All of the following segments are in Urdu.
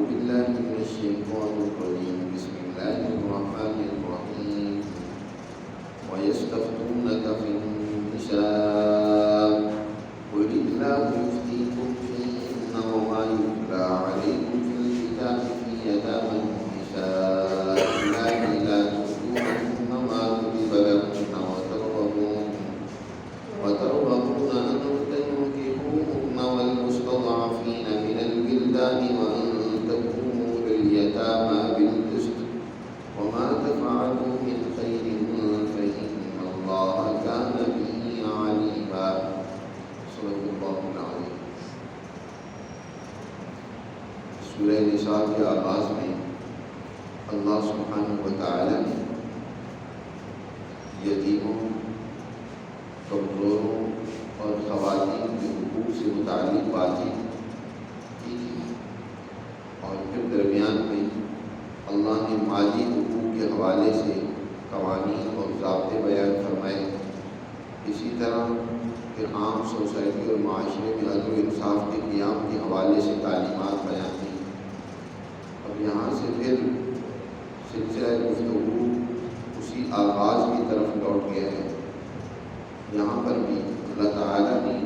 بالله من الشيطان الرجيم. بسم الله الرحمن الرحيم. ويستفتونك في النساء قل الله يفتيكم فيهن وما يتلى عليكم في الكتاب في يتامى النساء اللاتي لا تؤتونهن ما كتب لهن وترغبون أن تنكحوهن والمستضعفين من الولدان وأن تقوموا لليتامى بالقسط وما تفعلوا من خير فإن الله كان به عليما. صدق اللہ العظیم. سورہ نساء کے آغاز میں اللہ سبحانہ و تعالی نے یتیموں، کمزوروں اور خواتین کے حقوق سے متعلق بات چیت کی تھی، اور پھر درمیان میں اللہ نے مالی حقوق کے حوالے سے قوانین اور ضابطے بیان فرمائے. اسی طرح پھر عام سوسائٹی اور معاشرے میں عدل و انصاف کے قیام کے حوالے سے تعلیمات بیان کی. اور یہاں سے پھر سلسلہ گفتگو اسی آغاز کی طرف لوٹ گیا ہے. یہاں پر بھی اللہ تعالیٰ نے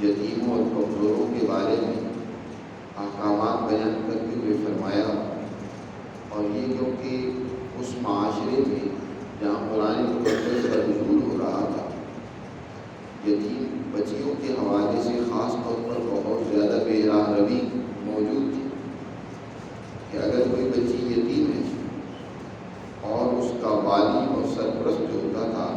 یتیموں اور کمزوروں کے بارے میں احکامات بیان کرتے ہوئے فرمایا، اور یہ کیونکہ اس معاشرے میں جہاں قرآن مقدس کا نزول ہو رہا تھا، یتیم بچیوں کے حوالے سے خاص طور پر بہت زیادہ بے راہ روی موجود تھی کہ اگر کوئی بچی یتیم ہے اور اس کا والی اور سرپرست جو ہوتا تھا،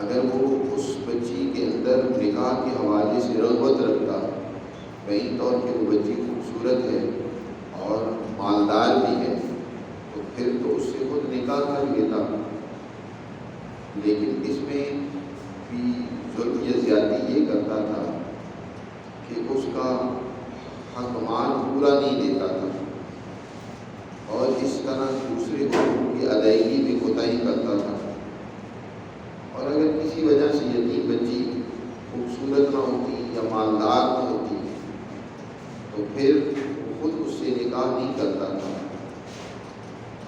اگر وہ اس بچی کے اندر نکاح کے حوالے سے رغبت رکھتا، بہین طور پہ وہ بچی خوبصورت ہے اور مالدار بھی ہے، تو پھر تو اس سے خود نکاح کر لیتا. لیکن اس میں بھی ظلم یا زیادتی یہ کرتا تھا کہ اس کا حق مال پورا نہیں دیتا تھا، اور اس طرح دوسرے حقوق کی ادائیگی میں کوتاہی کرتا تھا. اور اگر کسی وجہ سے یتیم بچی خوبصورت نہ ہوتی یا مالدار نہ ہوتی تو پھر خود اس سے نکاح نہیں کرتا تھا،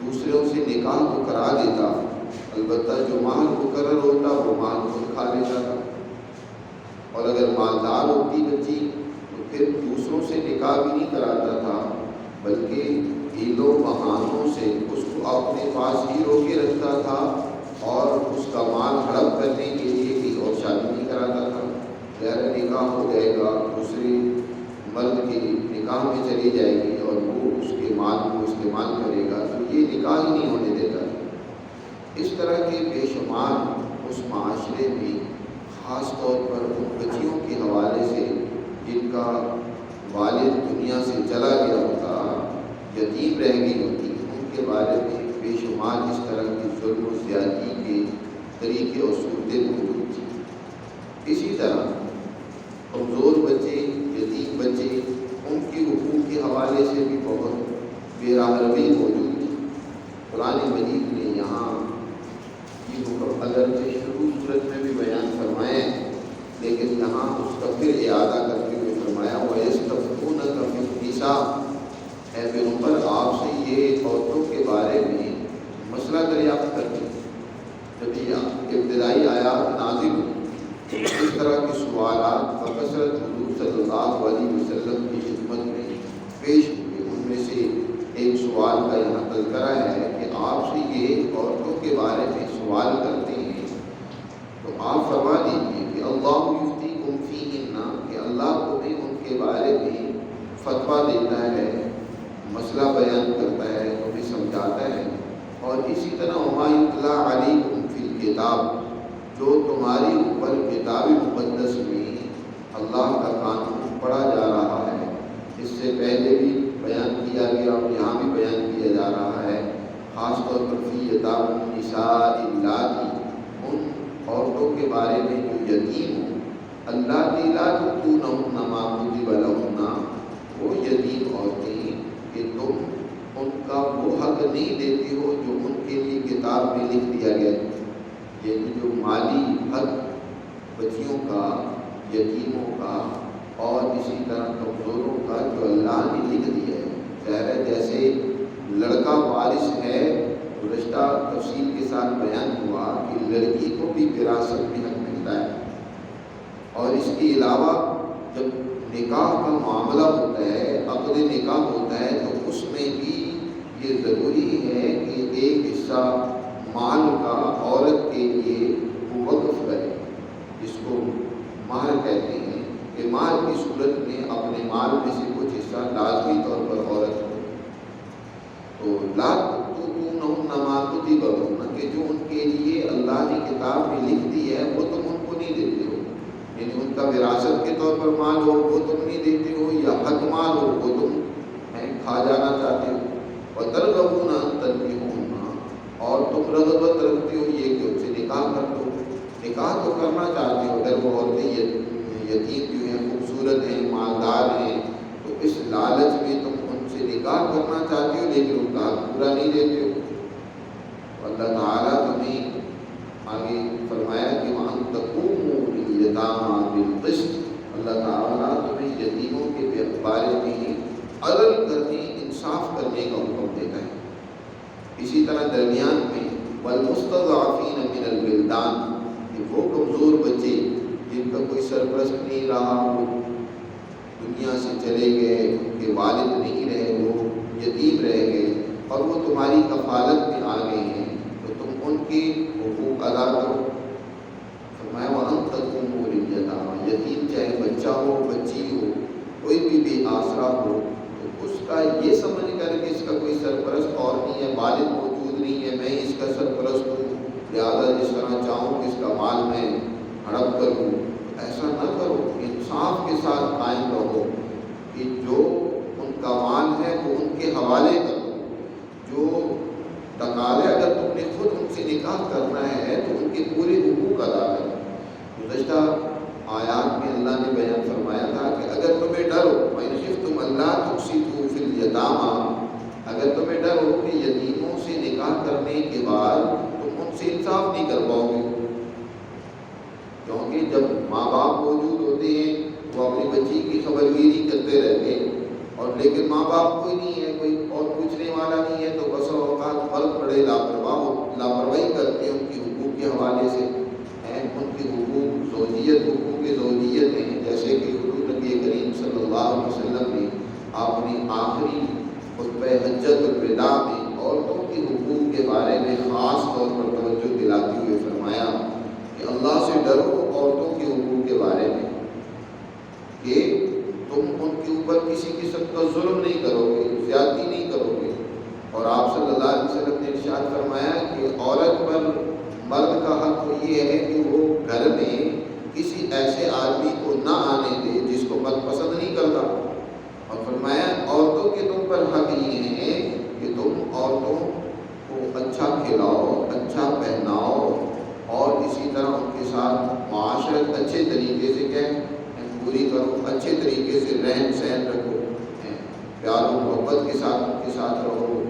دوسروں سے نکاح تو کرا دیتا، البتہ جو مال مقرر ہوتا وہ مال خود کھا لیتا تھا. اور اگر مالدار ہوتی بچی تو پھر دوسروں سے نکاح بھی نہیں کراتا تھا، بلکہ ہیلوں بہانوں سے اس کو اپنے پاس ہی روکے رکھتا تھا اور اس کا مال ہڑپ کرنے کے لیے بھی اور شادی نہیں کراتا تھا. ظاہر نکاح ہو جائے گا، دوسرے مرد کے نکاح میں چلی جائے گی اور وہ اس کے مال کو استعمال کرے گا، تو یہ نکاح ہی نہیں ہونے دیتا. اس طرح کے بے شمار اس معاشرے میں خاص طور پر ان بچیوں کے حوالے سے جن کا والد دنیا سے چلا گیا ہوتا، یتیم رہ گئی ہوتی، ان کے بارے میں بے شمار اس طرح کی ظلم و زیادتی کے طریقے اور صورتیں موجود تھیں. اسی طرح کمزور بچے، یتیم بچے، ان کے حقوق کے حوالے سے بھی بہت بے راہ روی موجود تھی. قرآن مجید نے یہاں یہ حکم اگرچہ شروع صورت میں بھی بیان فرمائے، لیکن یہاں اس کا پھر اعادہ کرتے ہوئے فرمایا وَيَسْتَفْتُونَكَ فِي النِّسَاءِ. اے پیغمبر، آپ سے یہ عورتوں کے بارے میں مسئلہ دریافت کرتے. جب یہ ابتدائی آیات نازل ہوئی تو اس طرح کے سوالات بکثرت حضور صلی اللہ علیہ وسلم کی خدمت میں پیش ہوئے. ان میں سے ایک سوال کا یہاں تذکرہ ہے کہ آپ سے یہ عورتوں کے بارے میں سوال کرتے ہیں تو آپ فرما دیجیے کہ اللہ یفتیکم فیہن، کہ اللہ تمہیں ان کے بارے میں فتویٰ دیتا ہے، مسئلہ بیان کرتا ہے، تمہیں سمجھاتا ہے. اور اسی طرح وما یتلی علیکم فی الکتاب، جو تمہاری اوپر کتاب مقدس میں اللہ کا قانون پڑھا جا رہا ہے. اس سے پہلے بھی بیان کیا گیا اور یہاں بھی بیان کیا جا رہا ہے، خاص طور پر فی یتامى النساء اللاتی، ان عورتوں کے بارے میں جو یتیم ہوں. اللاتی لا تؤتونہن ما کتب لہن، وہ یتیم عورتیں کہ تم ان کا وہ حق نہیں دیتے ہو جو ان کے لیے کتاب میں لکھ دیا گیا. یعنی جو مالی حق بچیوں کا، یتیموں کا اور اسی طرح کمزوروں کا جو اللہ نے لکھ دیا ہے. ظاہر ہے جیسے لڑکا وارث ہے، گزشتہ تفصیل کے ساتھ بیان ہوا کہ لڑکی کو بھی وراثت میں حق ملتا ہے. اور اس کے علاوہ جب نکاح کا معاملہ ہوتا ہے، عقد نکاح ہوتا ہے، تو اس میں بھی یہ ضروری ہے کہ ایک حصہ مال کا عورت کے لیے وقف کرے، جس کو مہر کہتے ہیں، کہ مال کی صورت میں اپنے مال میں سے کچھ حصہ لازمی طور پر عورت کو. تو لا تؤتونہن ما کتب لہن، کہ جو ان کے لیے اللہ نے کتاب میں لکھ دی ہے وہ تم ان کو نہیں دیتے ہو. یعنی ان کا وراثت کے طور پر مال ہو وہ تم نہیں دیتے ہو، یا حق مال ہو وہ تم کھا جانا چاہتے ہو. وترغبون ان تنکحوہن، اور تم رغبت رکھتے ہو یہ کہ ان سے نکاح کر دو. نکاح تو کرنا چاہتے ہو، اگر وہ عورتیں یتیم جو ہیں، خوبصورت ہیں، مالدار ہیں، تو اس لالچ میں تم ان سے نکاح کرنا چاہتے ہو لیکن ان کا حق پورا نہیں دیتے ہو. اللہ تعالیٰ تمہیں آگے فرمایا کہ وَأَن تَقُومُوا لِلْيَتَامَىٰ بِالْقِسْطِ، اللہ تعالیٰ تمہیں یتیموں کے بارے میں عدل کرنے، انصاف کرنے کا حکم دیتا ہے. اسی طرح درمیان میں وَالْمُسْتَضْعَفِينَ مِنَ الْوِلْدَانِ، کہ وہ کمزور بچے جن کا کوئی سرپرست نہیں رہا، وہ دنیا سے چلے گئے، ان کے والد نہیں رہے، وہ یتیم رہ گئے اور وہ تمہاری کفالت میں آ گئے ہیں، تو تم ان کے حقوق ادا کرو. فرمایا وَأَن تَقُومُوا لِلْيَتَامَىٰ، یتیم چاہے بچہ ہو، بچی ہو، کوئی بھی بے آسرا ہو، تو اس کا یہ سمجھ کر کہ اس کا کوئی سرپرست اور نہیں ہے، والد موجود نہیں ہے، میں اس کا سرپرست ہوں، لہٰذا جس طرح چاہوں کہ اس کا مال میں ہڑپ کروں، ایسا نہ کرو. انصاف کے ساتھ قائم رہو کہ جو ان کا مال ہے وہ ان کے حوالے کرو. جو تقاضے اگر تم نے خود ان سے نکاح کرنا ہے تو ان کے پورے حقوق ادا کرو. گزشتہ آیات میں اللہ نے بیان فرمایا تھا کہ اگر تمہیں ڈر ہو، وَإِنْ خِفْتُمْ أَلَّا تُقْسِطُوا فِي الْيَتَامَىٰ، اگر تمہیں ڈر ہو کہ یتیموں سے نکاح کرنے کے بعد تم ان سے انصاف نہیں کر پاؤ گے، کیونکہ جب ماں باپ موجود ہوتے ہیں وہ اپنی بچی کی خبرگیری کرتے رہتے ہیں، اور لیکن ماں باپ کوئی نہیں ہے، کوئی اور پوچھنے والا نہیں ہے، تو بس اوقات مرد بڑے لاپرواہی کرتے ہیں ان کے حقوق کے حوالے سے. ان کے حقوق زوجیت ہیں، جیسے کہ حضور نبی کریم صلی اللہ علیہ وسلم نے اپنی آخری خطبہ حجت الوداع میں عورتوں کے حقوق کے بارے میں خاص طور پر توجہ دلاتے ہوئے فرمایا کہ اللہ سے ڈرو عورتوں کے حقوق کے بارے میں، کہ تم ان کے اوپر کسی قسم کا ظلم نہیں کرو گے، زیادتی نہیں کرو گے. اور آپ صلی اللہ علیہ وسلم نے ارشاد فرمایا کہ عورت پر مرد کا حق تو یہ ہے کہ وہ گھر میں کسی ایسے آدمی کو نہ آنے دے جس کو مرد پسند نہیں کرتا. اور فرمایا عورتوں کے تم پر حق یہ ہے کہ تم عورتوں کو اچھا کھلاؤ، اچھا پہناؤ، اور اسی طرح ان کے ساتھ معاشرت اچھے طریقے سے پوری کرو، اچھے طریقے سے رہن سہن رکھو، پیار و محبت کے ساتھ ان کے ساتھ رہو.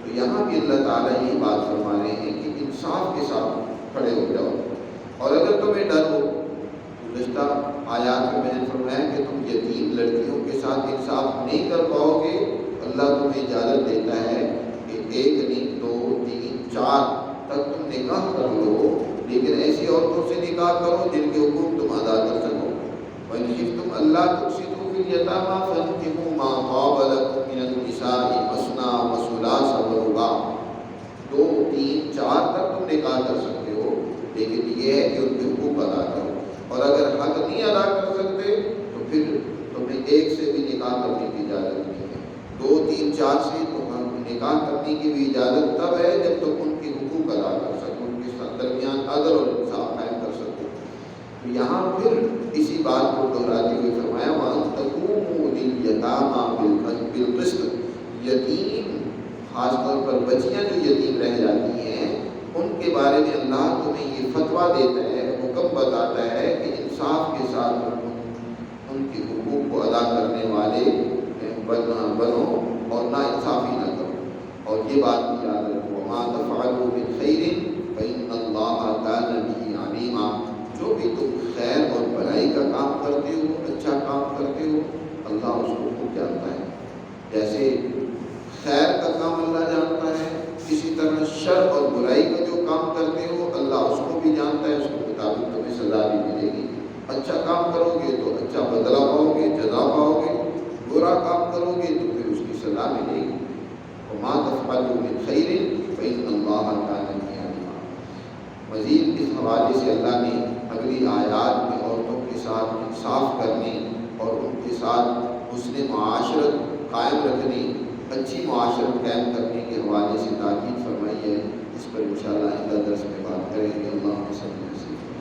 تو یہاں بھی اللہ تعالیٰ یہی بات فرما رہے ہیں کہ انصاف کے ساتھ کھڑے ہو جاؤ. اور اگر تمہیں ڈر ہو، گزشتہ آیات میں نے فرمایا کہ تم یتیم لڑکیوں کے ساتھ انصاف نہیں کر پاؤ گے، اللہ تمہیں اجازت دیتا ہے کہ 1 نہیں 2 3 4 تک تم نکاح کر لو، لیکن ایسی عورتوں سے نکاح کرو جن کے حقوق تم ادا کر سکو. وَإِنْ خِفْتُمْ أَلَّا تُقْسِطُوا فِي الْيَتَامَىٰ فَانكِحُوا مَا طَابَ لَكُم مِّنَ النِّسَاءِ مَثْنَىٰ وَثُلَاثَ وَرُبَاعَ، 2 3 4 تک تم نکاح کر سکتے ہو، لیکن یہ ہے کہ ان کے حقوق ادا کرو. اور اگر حق نہیں ادا کر سکتے تو پھر تمہیں 1 سے بھی نکاح کرنے کی اجازت نہیں ہے. 2 3 4 سے تو نکاح کرنے کی بھی اجازت تب ہے جب تم ان کے حقوق ادا کر سکو، ان کے درمیان عدل اور انصاف قائم کر سکو. تو یہاں پھر اسی بات کو دہراتے ہوئے فرمایا وَأَن تَقُومُوا لِلْيَتَامَىٰ بِالْقِسْطِ، یتیم خاص طور پر بچیاں جو یتیم رہ جاتی ہیں ان کے بارے میں اللہ تمہیں یہ فتویٰ دیتا ہے، حکم بتاتا ہے کہ انصاف کے ساتھ ان کے حقوق کو ادا کرنے والے بنو اور نا انصافی نہ کرو. اور یہ بات بھی یاد رکھو وَمَا تَفْعَلُوا مِنْ خَيْرٍ فَإِنَّ اللَّهَ كَانَ بِهِ عَلِيمًا، جو بھی تم خیر اور بھلائی کا کام کرتے ہو، اچھا کام کرتے جیسے خیر کا کام اللہ جانتا ہے، اسی طرح شر اور برائی کا جو کام کرتے ہو اللہ اس کو بھی جانتا ہے، اس کے مطابق تمہیں سزا بھی ملے گی۔ اچھا کام کرو گے تو اچھا بدلہ پاؤ گے، جزا پاؤ گے، برا کام کرو گے تو پھر اس کی سزا ملے گی۔ وما تفعلوا من خیر فإن اللہ کان بہ علیم۔ مزید اس حوالے سے اللہ نے اگلی آیات میں عورتوں کے ساتھ انصاف کرنے اور ان کے ساتھ حسن معاشرت قائم رکھنے، اچھی معاشرت قائم کرنے کے حوالے سے تاکید فرمائی ہے۔ اس پر انشاءاللہ آئندہ درس میں بات کریں گے۔ اللہ صلی اللہ علیہ وسلم۔